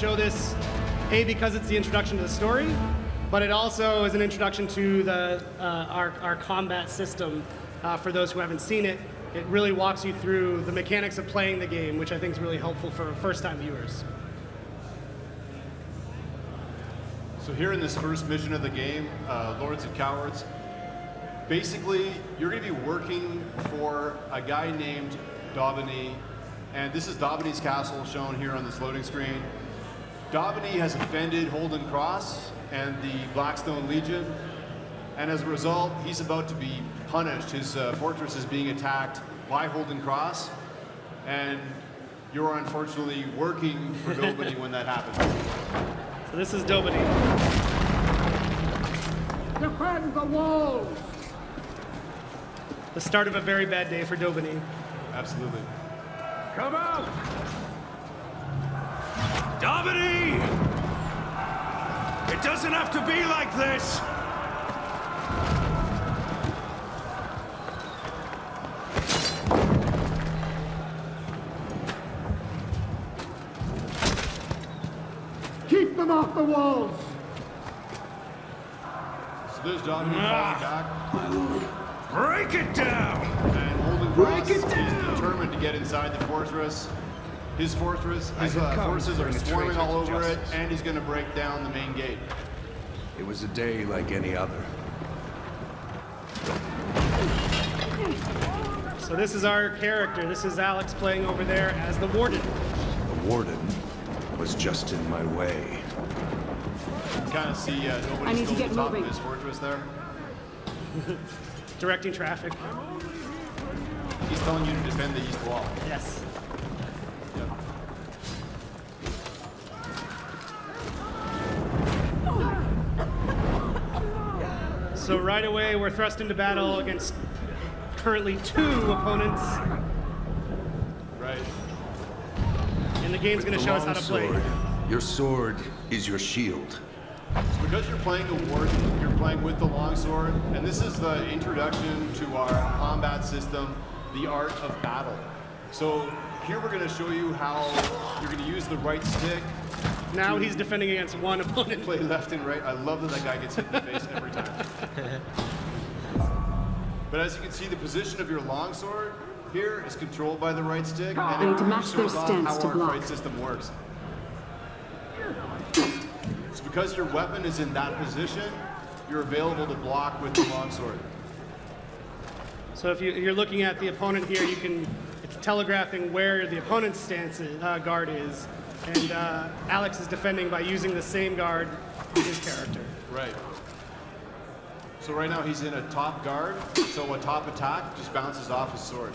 Show this, A, because it's the introduction to the story, but it also is an introduction to the our combat system. For those who haven't seen it, it really walks you through the mechanics of playing the game, which I think is really helpful for first-time viewers. So here in this first mission of the game, Lords and Cowards, basically you're going to be working for a guy named Daubeny, and this is Daubany's castle shown here on this loading screen. Daubeny has offended Holden Cross and the Blackstone Legion, and as a result, he's about to be punished. His fortress is being attacked by Holden Cross, and you're unfortunately working for Daubeny when that happens. So this is Daubeny. Defend the walls! The start of a very bad day for Daubeny. Absolutely. Come out! Daubeny! It doesn't have to be like this! Keep them off the walls! So there's Daubeny falling back. Break it down! And Holden Cross is determined to get inside the fortress. His forces are swarming all over it, and he's going to break down the main gate. It was a day like any other. So this is our character. This is Alex playing over there as the Warden. The warden was just in my way. You can kind of see nobody still at the top of his fortress there. Directing traffic. He's telling you to defend the east wall. Yes. Yep. So right away, we're thrust into battle against currently 2 opponents. Right. And the game's going to show us how to play. Your sword is your shield. So because you're playing the Warden, you're playing with the longsword, and this is the introduction to our combat system, the art of battle. So here we're going to show you how you're going to use the right stick. Now he's defending against 1 opponent. Play left and right. I love that guy gets hit in the face every time. But as you can see, the position of your longsword here is controlled by the right stick, and They it need to match their shows off stance how to our block. fight system works. So because your weapon is in that position, you're available to block with the longsword. So if you're looking at the opponent here, it's telegraphing where the opponent's stance guard is, and Alex is defending by using the same guard on his character. Right. So right now he's in a top guard, so a top attack just bounces off his sword.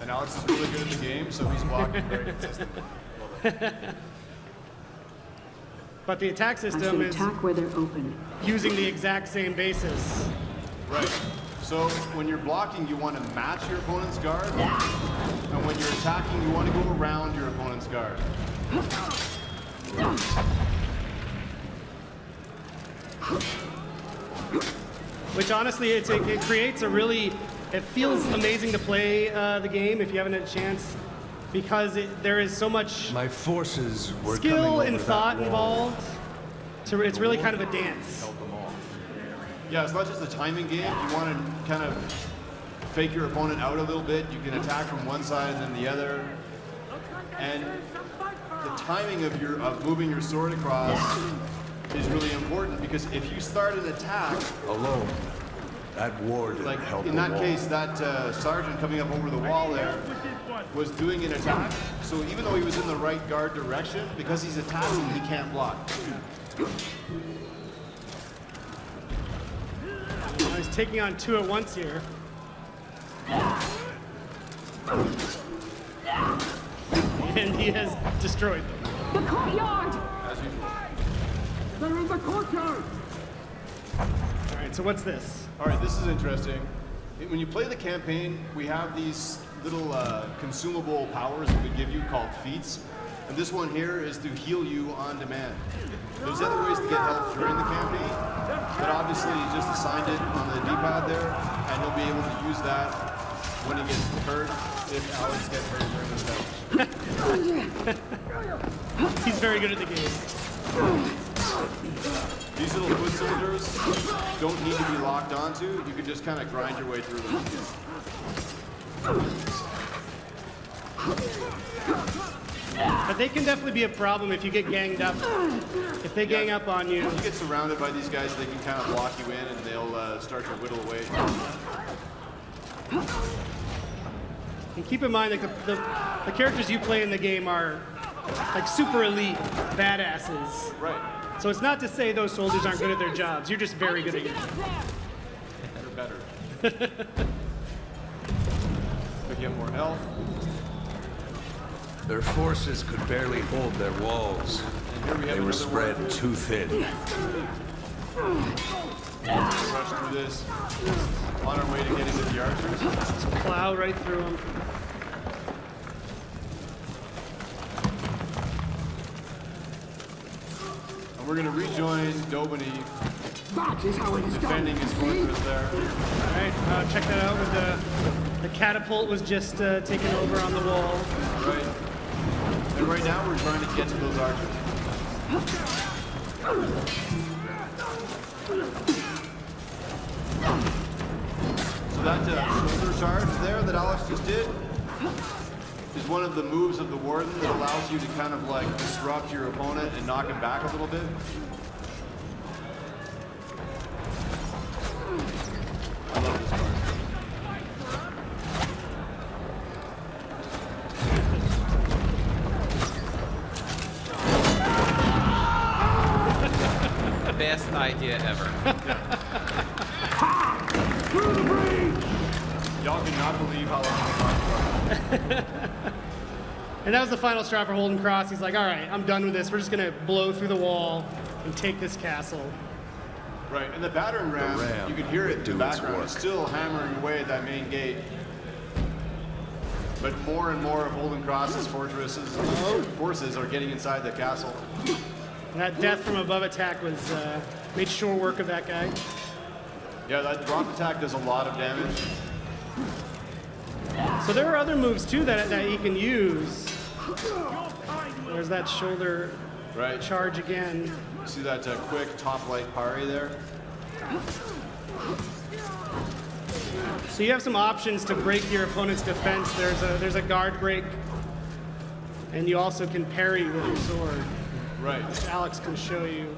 And Alex is really good at the game, so he's blocking very consistently. But the attack I system should is attack where they're open. using the exact same basis. Right. So when you're blocking, you want to match your opponent's guard, and when you're attacking, you want to go around your opponent's guard. Which honestly, it creates a really, it feels amazing to play the game if you haven't had a chance, because there is so much My forces were coming skill over and that thought wall. involved. So it's really kind of a dance. Held them off. Yeah, it's not just a timing game. You want to kind of fake your opponent out a little bit. You can attack from one side and then the other. And the timing of moving your sword across is really important, because if you start an attack, Alone. That warden like held in the that wall. case, that sergeant coming up over the wall there was doing an attack. So even though he was in the right guard direction, because he's attacking, he can't block. He's taking on 2 at once here. And he has destroyed them. The courtyard! As usual. They're in the courtyard! All right, so what's this? All right, this is interesting. When you play the campaign, we have these little consumable powers that we give you called feats. And this one here is to heal you on demand. There's other ways to get health during the campaign, but obviously you just assigned it on the D-pad there, and you'll be able to use that when he gets hurt, if Alex gets hurt during this match. He's very good at the game. These little foot soldiers don't need to be locked onto. You can just kind of grind your way through them. But they can definitely be a problem if you get ganged up. If they gang up on you. If you get surrounded by these guys, they can kind of block you in, and they'll start to whittle away. And keep in mind, like the characters you play in the game are like super elite badasses. Right. So it's not to say those soldiers aren't good at their jobs. You're just very good at it. They're better. Picking up more health. Their forces could barely hold their walls. And here we have They were another spread one. too thin. Rush through this. On our way to getting to the archers. Just plow right through them. And we're going to rejoin Dobany That is how it is done. defending his fortress there. All right, check that out. With the catapult was just taken over on the wall. Right. And right now we're trying to get to those archers. So that shoulder charge there that Alex just did is one of the moves of the Warden that allows you to kind of like disrupt your opponent and knock him back a little bit. I love this part. Best idea ever. Through the breach! Y'all cannot believe how long the march was. And that was the final straw for Holden Cross. He's like, all right, I'm done with this. We're just going to blow through the wall and take this castle. Right, and the battering ram, you can hear it in the background, it's still hammering away at that main gate. But more and more of Holden Cross's forces are getting inside the castle. And that death from above attack was made sure work of that guy. Yeah, that drop attack does a lot of damage. So there are other moves too that he can use. There's that shoulder Right. charge again. See that quick top light parry there? So you have some options to break your opponent's defense. There's a guard break, and you also can parry with your sword. Right. Alex can show you.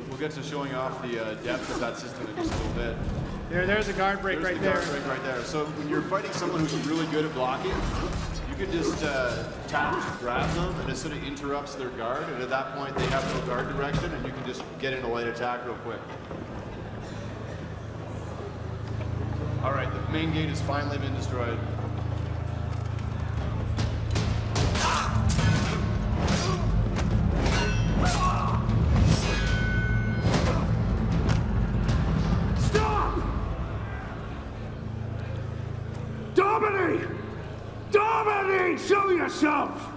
We'll get to showing off the depth of that system in just a little bit. There's a guard break There's right the there. guard break right there. So when you're fighting someone who's really good at blocking, you can just tap to grab them, and it sort of interrupts their guard. And at that point, they have no guard direction, and you can just get in a light attack real quick. All right, the main gate has finally been destroyed. Stop! Domini! Domini! Show yourself!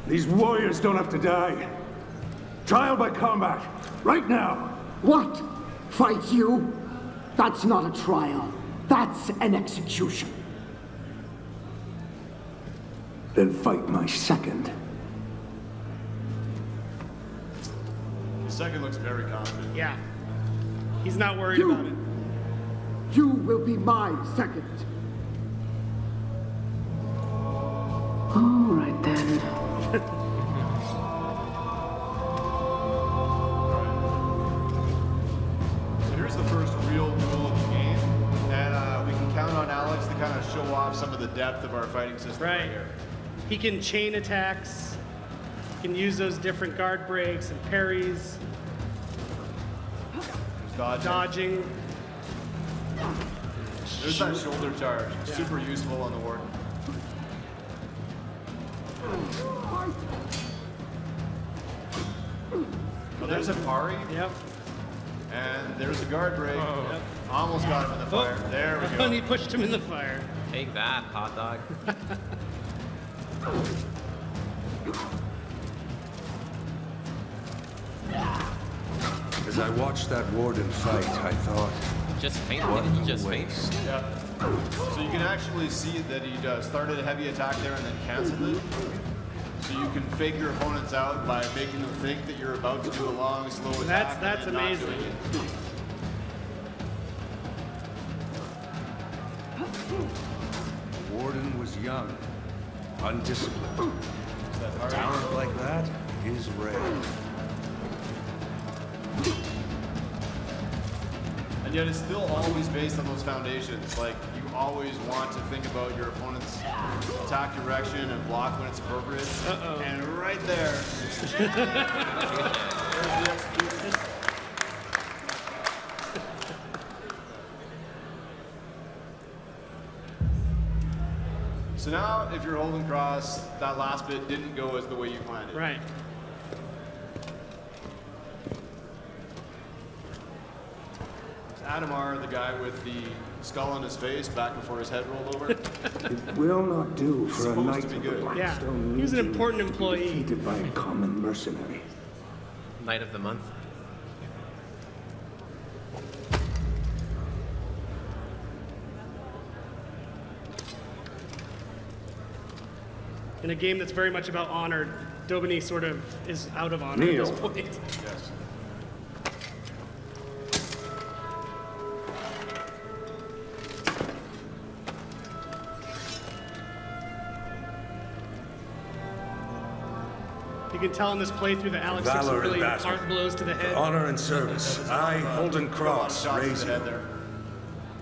These warriors don't have to die. Trial by combat, right now. What? Fight you? That's not a trial. That's an execution. Then fight my second. The second looks very confident. Yeah. He's not worried about it. You will be my second. All right then. So here's the first real duel of the game, and we can count on Alex to kind of show off some of the depth of our fighting system right Right. here. He can chain attacks. He can use those different guard breaks and parries, Dodging. dodging. There's that shoulder charge, super useful on the Warden. Oh, there's a parry. Yep. And there's a guard break. Yep. Almost got him in the fire. There we go. And he pushed him in the fire. Take that, hot dog. As I watched that warden fight, I thought, Just faint. what Didn't he a just faint? waste. Yeah. So you can actually see that he started a heavy attack there and then canceled it. So you can fake your opponents out by making them think that you're about to do a long, slow attack. That's and then not amazing. doing it. The warden was young, undisciplined. Talent like that is rare. And yet it's still always based on those foundations. Like, you always want to think about your opponent's attack direction and block when it's appropriate. And right there, there's the execution. So now, if you're holding cross, that last bit didn't go as the way you planned it. Right. Adamar, the guy with the skull on his face back before his head rolled over. It will not do for a Supposed knight to be of the good. Blackstone He was an Legion important to be employee. defeated by a common mercenary. Night of the month. In a game that's very much about honor, Dobiny sort of is out of honor Kneel. at this point. Yes. You can tell in this playthrough that Alex took some Valor in really battle. hard blows to the head. Honor and service. I, Holden Cross, Shots to raise the you. head there.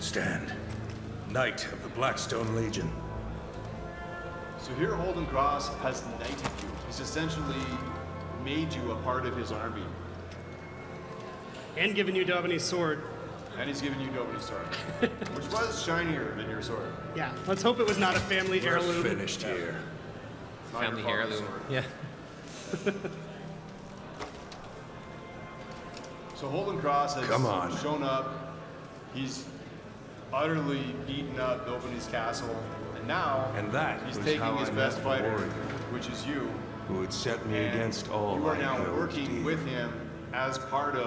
Stand. Knight of the Blackstone Legion. So here Holden Cross has knighted you. He's essentially made you a part of his army. And giving you Dobiny's sword. And he's given you Dobiny's sword. Which was shinier than your sword. Yeah, let's hope it was not a family We're heirloom. finished here. It's not Family your father's heirloom. sword. Yeah. So Holden Cross has Come on. shown up. He's utterly beaten up Dobiny's castle. And now And that he's was taking how his I best met the fighter, warrior. which is you. Who would set me And against all you are I now held working dear. with him as part of